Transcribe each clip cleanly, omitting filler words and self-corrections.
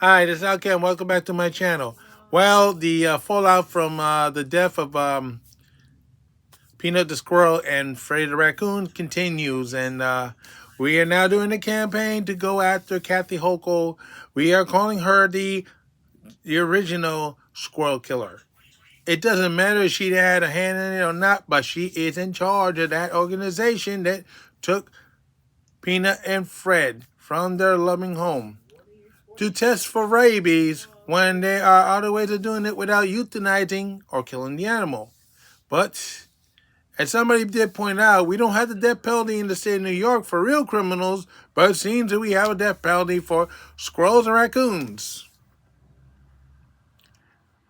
Hi, this is Alcam. Welcome back to my channel. Well, the fallout from the death of Peanut the Squirrel and Freddy the Raccoon continues, and we are now doing a campaign to go after Kathy Hochul. We are calling her the original Squirrel Killer. It doesn't matter if she had a hand in it or not, but she is in charge of that organization that took Peanut and Fred from their loving home to test for rabies when there are other ways of doing it without euthanizing or killing the animal. But, as somebody did point out, we don't have the death penalty in the state of New York for real criminals, but it seems that we have a death penalty for squirrels and raccoons.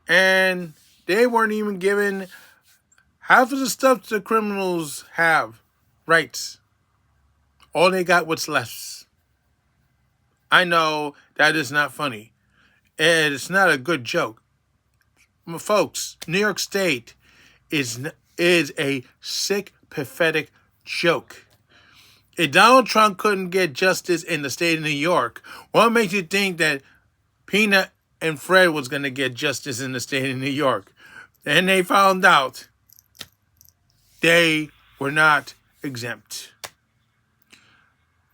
And they weren't even given half of the stuff the criminals have rights. All they got was less. I know that is not funny. And it's not a good joke. Folks, New York State is a sick, pathetic joke. If Donald Trump couldn't get justice in the state of New York, what makes you think that Peanut and Fred was going to get justice in the state of New York? And they found out they were not exempt.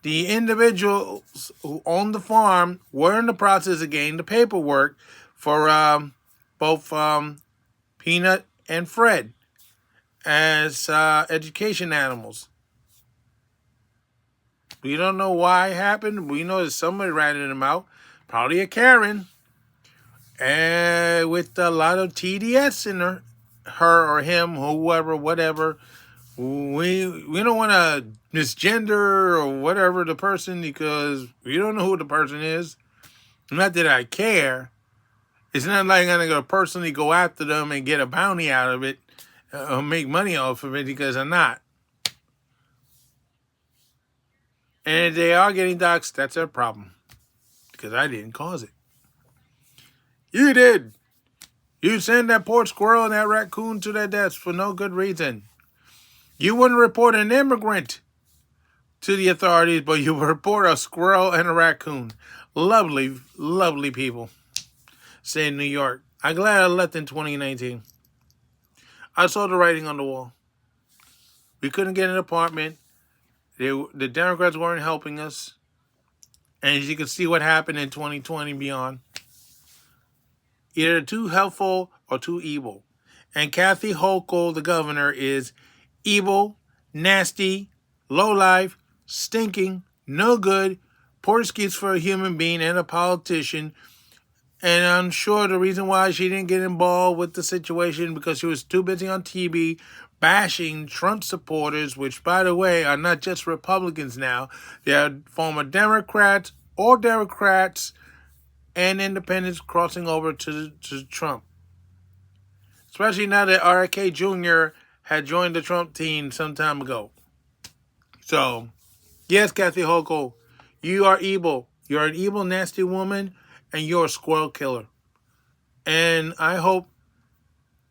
The individuals who owned the farm were in the process of getting the paperwork for both Peanut and Fred as education animals. We don't know why it happened. We know that somebody ratted them out. Probably a Karen. And with a lot of TDS in her or him, whoever, whatever. We don't want to misgender or whatever the person because we don't know who the person is. Not that I care. It's not like I'm going to personally go after them and get a bounty out of it or make money off of it because I'm not. And if they are getting doxxed, that's their problem. Because I didn't cause it. You did. You sent that poor squirrel and that raccoon to their deaths for no good reason. You wouldn't report an immigrant to the authorities, but you would report a squirrel and a raccoon. Lovely, lovely people. Say in New York. I'm glad I left in 2019. I saw the writing on the wall. We couldn't get an apartment. The Democrats weren't helping us. And as you can see what happened in 2020 and beyond. Either too helpful or too evil. And Kathy Hochul, the governor, is evil, nasty, low-life, stinking, no good, poor excuse for a human being and a politician. And I'm sure the reason why she didn't get involved with the situation because she was too busy on TV bashing Trump supporters, which, by the way, are not just Republicans now. They're former Democrats or Democrats and independents crossing over to Trump. Especially now that RFK Jr. had joined the Trump team some time ago. So, yes, Kathy Hochul, you are evil. You're an evil, nasty woman, and you're a squirrel killer. And I hope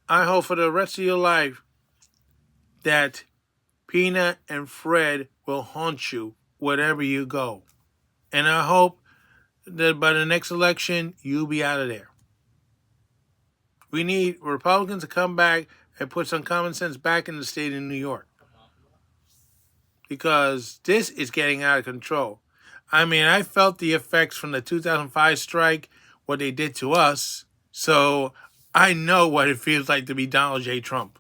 for the rest of your life that Peanut and Fred will haunt you wherever you go. And I hope that by the next election, you'll be out of there. We need Republicans to come back and put some common sense back in the state of New York. Because this is getting out of control. I mean, I felt the effects from the 2005 strike, what they did to us. So I know what it feels like to be Donald J. Trump.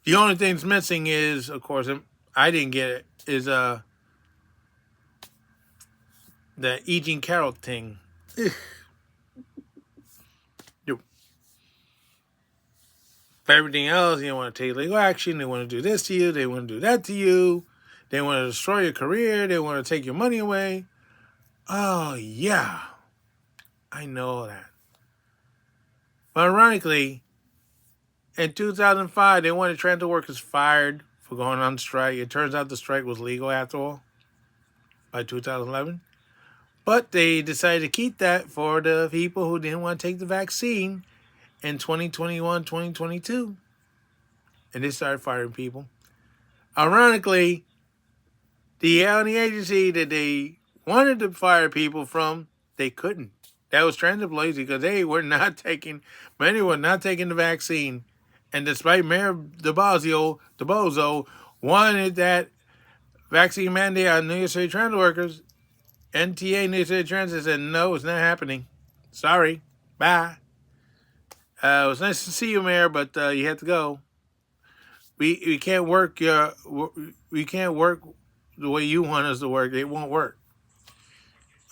The only thing that's missing is, of course, I didn't get it, is the E. Jean Carroll thing. For everything else, they want to take legal action. They want to do this to you. They want to do that to you. They want to destroy your career. They want to take your money away. Oh, yeah. I know that. But ironically, in 2005, they wanted transit workers fired for going on strike. It turns out the strike was legal after all by 2011. But they decided to keep that for the people who didn't want to take the vaccine in 2021, 2022. And they started firing people. Ironically, the only agency that they wanted to fire people from, they couldn't. that was transit employees because many were not taking the vaccine. And despite Mayor de Bozo wanted that vaccine mandate on New York City transit workers, NTA New York City Transit said, no, it's not happening. Sorry. Bye. It was nice to see you, Mayor, but you have to go. We can't work we can't work the way you want us to work. It won't work.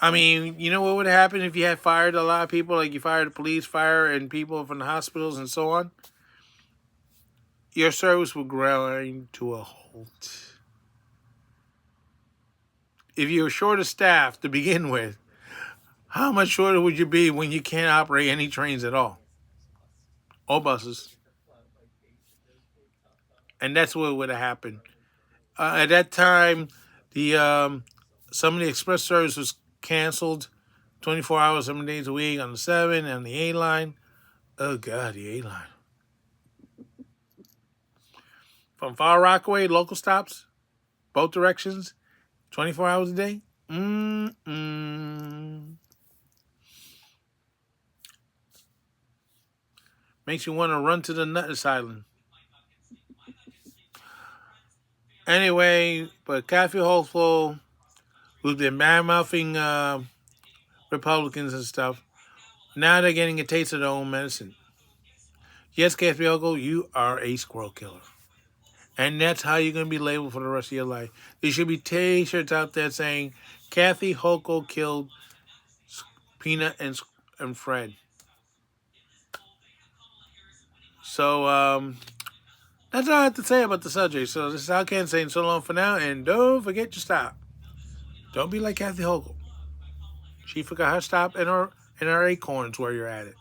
I mean, you know what would happen if you had fired a lot of people, like you fired the police, fire, and people from the hospitals and so on? Your service would grind to a halt. If you were short of staff to begin with, how much shorter would you be when you can't operate any trains at all? Or buses. And that's what would have happened. At that time, the some of the express service was canceled 24 hours, 7 days a week on the 7 and the A line. Oh, God, the A line. From Far Rockaway, local stops, both directions, 24 hours a day. Makes you want to run to the nut asylum. Anyway, but Kathy Hochul, who's been bad-mouthing Republicans and stuff, now they're getting a taste of their own medicine. Yes, Kathy Hochul, you are a squirrel killer. And that's how you're going to be labeled for the rest of your life. There should be T-shirts out there saying, Kathy Hochul killed Peanut and Fred. So, that's all I have to say about the subject. So this is Al Ken saying so long for now, and don't forget to stop. Don't be like Kathy Hochul. She forgot her stop and her acorns where you're at it.